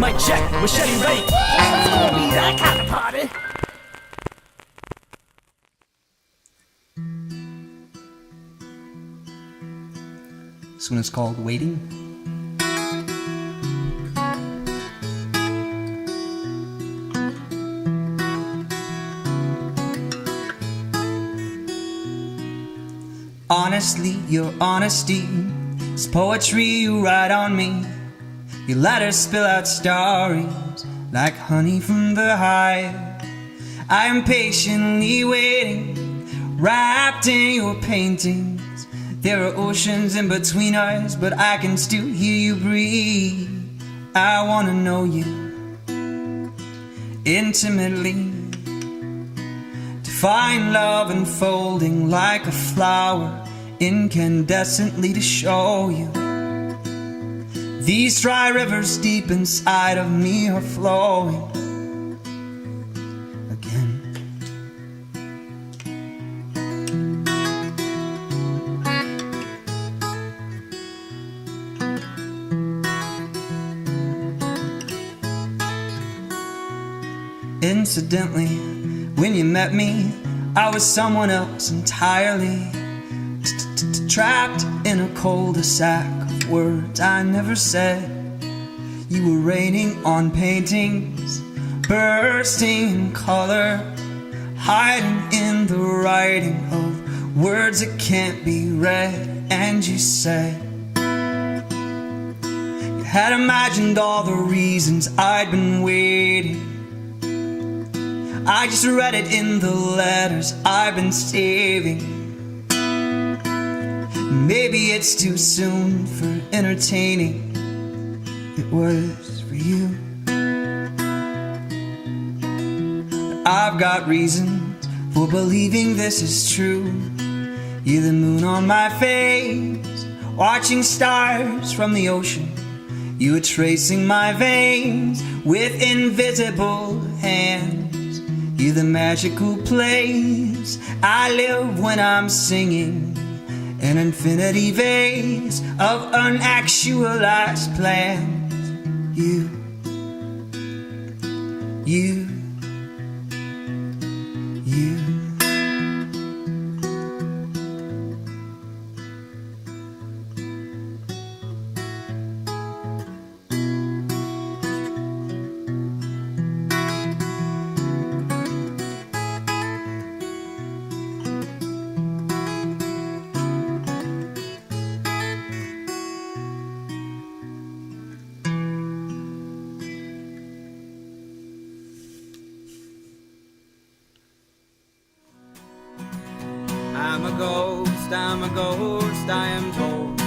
Mic check, machete ready. It's gonna be that kind of party. This one is called Waiting. Honestly, your honesty is poetry you write on me. Your letters spill out stories like honey from the hive. I am patiently waiting, wrapped in your paintings. There are oceans in between us, but I can still hear you breathe. I wanna know you intimately, to find love unfolding like a flower, incandescently to show you. These dry rivers deep inside of me are flowing again. Incidentally, when you met me, I was someone else entirely, trapped in a cul-de-sac of words I never said. You were raining on paintings, bursting in color, hiding in the writing of words that can't be read. And you said you had imagined all the reasons I'd been waiting. I just read it in the letters I've been saving. Maybe it's too soon for entertaining. It was for you. But I've got reasons for believing this is true. You're the moon on my face, watching stars from the ocean. You were tracing my veins with invisible hands. You're the magical place I live when I'm singing. An infinity vase of unactualized plans. You I'm a ghost, I am told.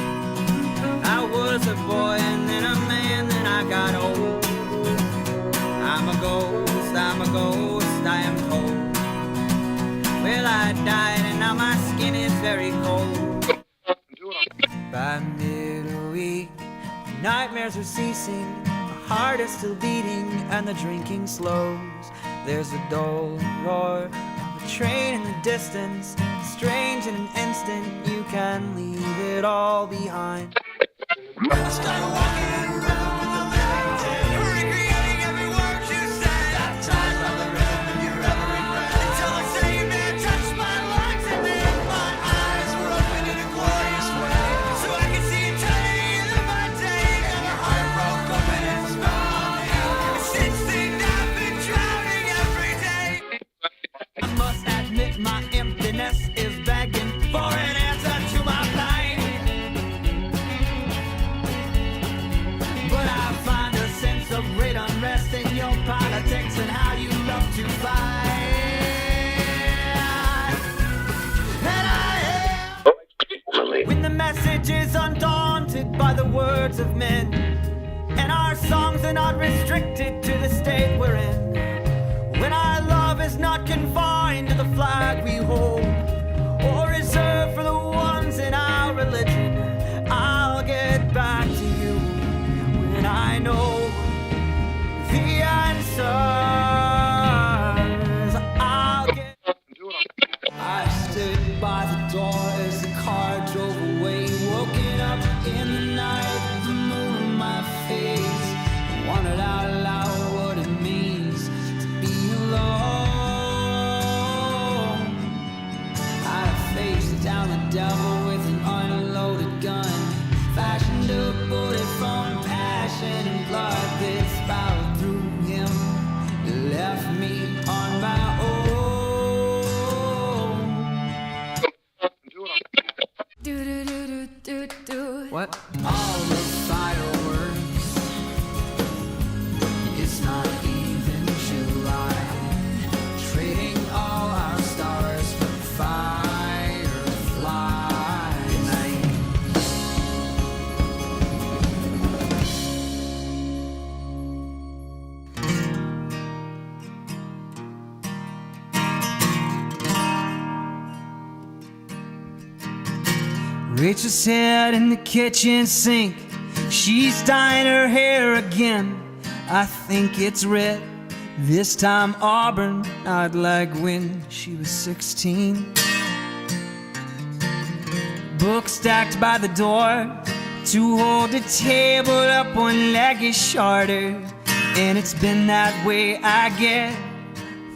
I was a boy and then a man, then I got old. I'm a ghost, I am told. Well, I died and now my skin is very cold. By midweek, nightmares are ceasing, my heart is still beating and the drinking slows. There's a dull roar of a train in the distance. Strange in an instant, you can leave it all behind. I started walking around with the living dead, recreating every word you said, baptized by the rhythm of your every breath, until the same man touched my lungs, and then my eyes were opened in a glorious way, so I could see eternity in my day, and my heart broke open and spun on me. Since then I've been drowning every day. I must admit my emptiness is begging for an answer to my pain. But I find a sense of great unrest in your politics and how you love to fight. And I am when the message is undaunted by the words of men, and our songs are not restricted to the state we're in. When our love is not confined to the flag we hold, or reserved for the ones in our religion, I'll get back to you when I know the answers. I'll get. I stood by the door as the car drove away, woken up in the night, the moon on my face, wanted out what? All the fireworks. It's not even July. Trading all our stars for firefly night. Rachel's head in the kitchen sink. She's dyeing her hair again. I think it's red. This time auburn, not like when she was 16. Book stacked by the door. To hold the table up, one leg is shorter. And it's been that way, I guess,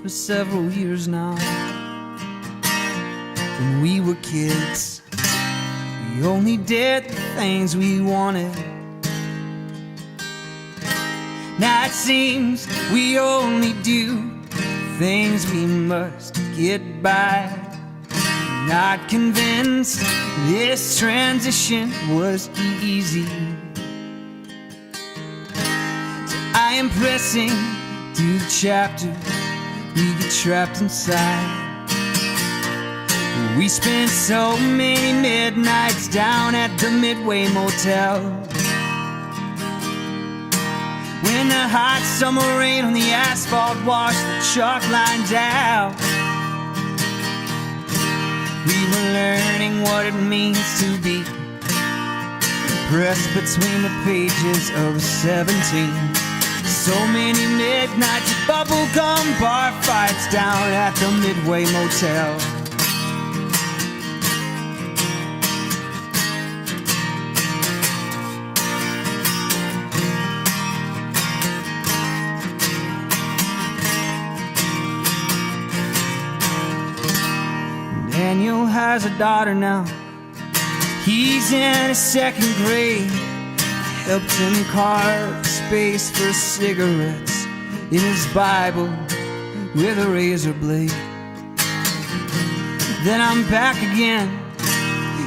for several years now. When we were kids, we only did the things we wanted. Now it seems we only do things we must get by. Not convinced this transition was easy. So I am pressing through the chapter. We get trapped inside. We spent so many midnights down at the Midway Motel. When the hot summer rain on the asphalt washed the chalk lines out, we were learning what it means to be pressed between the pages of 17. So many midnights of bubblegum bar fights down at the Midway Motel. Daniel has a daughter now. He's in his second grade. Helped him carve space for cigarettes in his Bible with a razor blade. Then I'm back again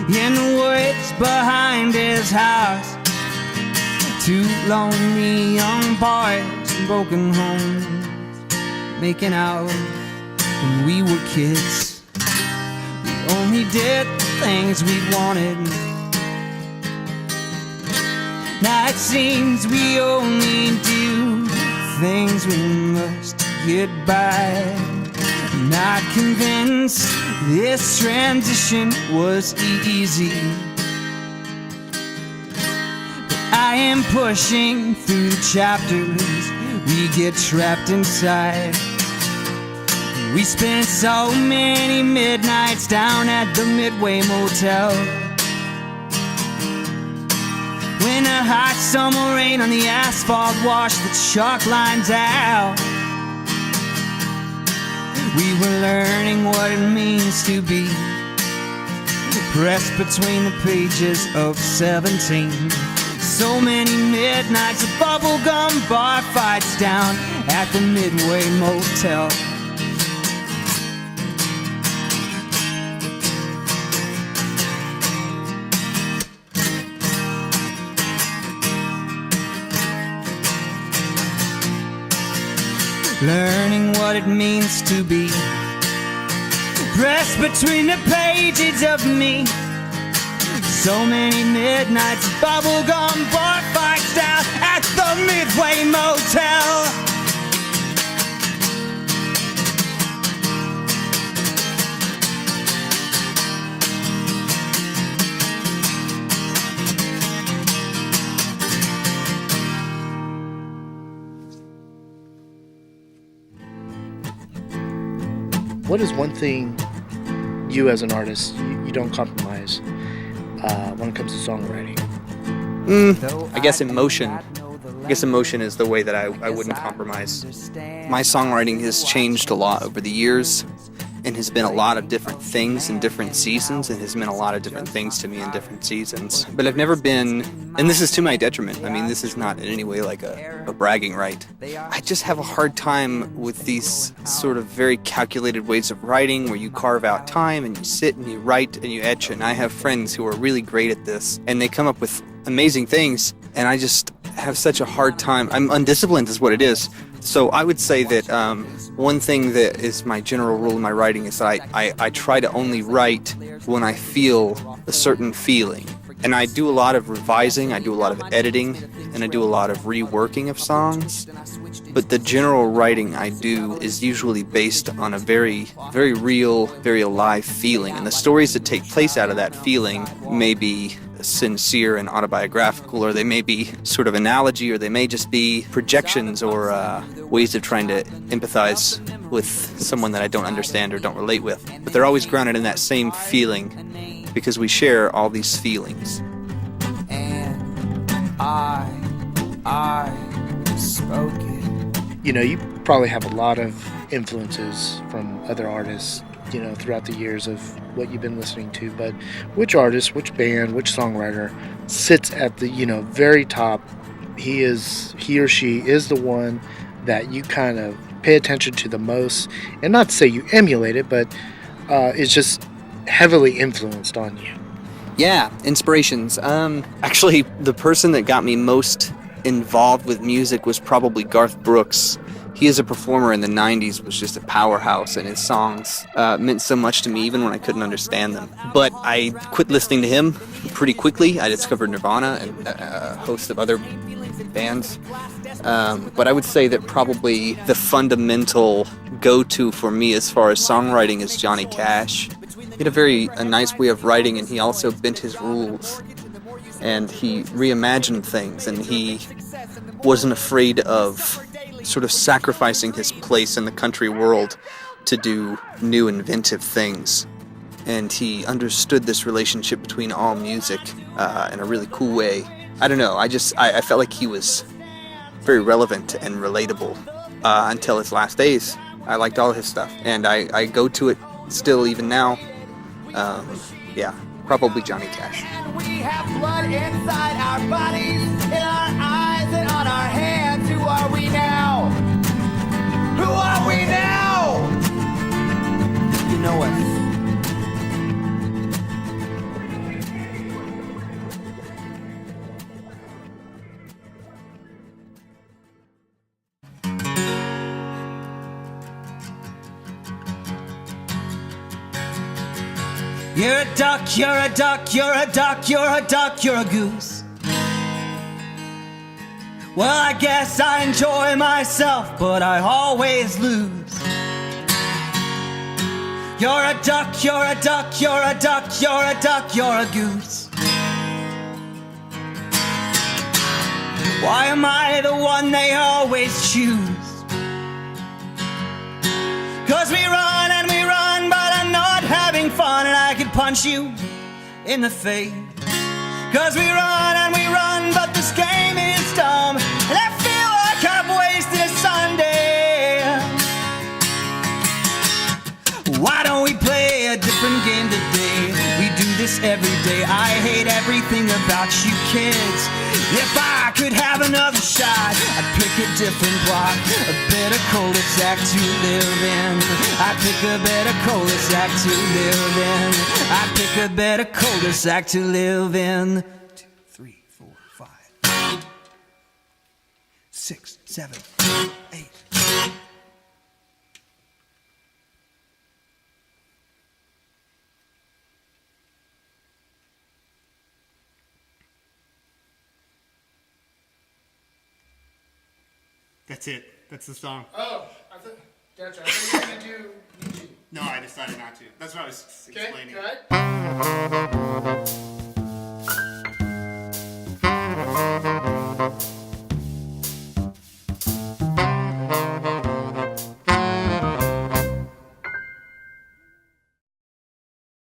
in the woods behind his house. Two lonely young boys in broken homes making out when we were kids. Only did the things we wanted. Now it seems we only do things we must get by. Not convinced this transition was easy, but I am pushing through the chapters. We get trapped inside. We spent so many midnights down at the Midway Motel. When a hot summer rain on the asphalt washed the chalk lines out, we were learning what it means to be pressed between the pages of 17. So many midnights of bubblegum bar fights down at the Midway Motel. Learning what it means to be pressed between the pages of me. So many midnights of bubblegum bar fights down at the Midway Motel. What is one thing you as an artist, you don't compromise when it comes to songwriting? I guess emotion. I guess emotion is the way that I wouldn't compromise. My songwriting has changed a lot over the years and has been a lot of different things in different seasons, and has meant a lot of different things to me in different seasons. But I've never been, and this is to my detriment, I mean, this is not in any way like a bragging right. I just have a hard time with these sort of very calculated ways of writing where you carve out time and you sit and you write and you etch. And I have friends who are really great at this, and they come up with amazing things, and I just have such a hard time. I'm undisciplined is what it is. So I would say that one thing that is my general rule in my writing is that I try to only write when I feel a certain feeling. And I do a lot of revising, I do a lot of editing, and I do a lot of reworking of songs. But the general writing I do is usually based on a very, very real, very alive feeling. And the stories that take place out of that feeling may be sincere and autobiographical, or they may be sort of analogy, or they may just be projections or ways of trying to empathize with someone that I don't understand or don't relate with. But they're always grounded in that same feeling because we share all these feelings. And I spoke it. You know, you probably have a lot of influences from other artists, you know, throughout the years of what you've been listening to, but which artist, which band, which songwriter sits at the, you know, very top? He or she is the one that you kind of pay attention to the most, and not to say you emulate it, but it's just heavily influenced on you. Yeah, inspirations. Actually, the person that got me most involved with music was probably Garth Brooks. He as a performer in the 90s was just a powerhouse, and his songs meant so much to me even when I couldn't understand them. But I quit listening to him pretty quickly. I discovered Nirvana and a host of other bands. But I would say that probably the fundamental go-to for me as far as songwriting is Johnny Cash. He had a nice way of writing, and he also bent his rules. And he reimagined things, and he wasn't afraid of sort of sacrificing his place in the country world to do new inventive things. And he understood this relationship between all music in a really cool way. I don't know, I felt like he was very relevant and relatable until his last days. I liked all his stuff, and I go to it still even now. Yeah, probably Johnny Cash. And we have blood inside our bodies, in our eyes and on our hands. Who are we now? Who are we now? You know us. You're a duck, you're a duck, you're a duck, you're a duck, you're a goose. Well, I guess I enjoy myself, but I always lose. You're a duck, you're a duck, you're a duck, you're a duck, you're a goose. Why am I the one they always choose? 'Cause we run and we run, but I'm not having fun, and I could punch you in the face. 'Cause we run and we run, but this game is dumb, and I feel like I've wasted a Sunday. Why don't we play a different game today? We do this every day. I hate everything about you kids. If I could have another shot, I'd pick a different block, a better cul-de-sac to live in. I'd pick a better cul-de-sac to live in. I'd pick a better cul-de-sac to live in. 2, 3, 4, 5, 6, 7, 8. That's it. That's the song. Oh, gotcha. I thought you were going to do. No, I decided not to. That's what I was explaining. Okay, go ahead.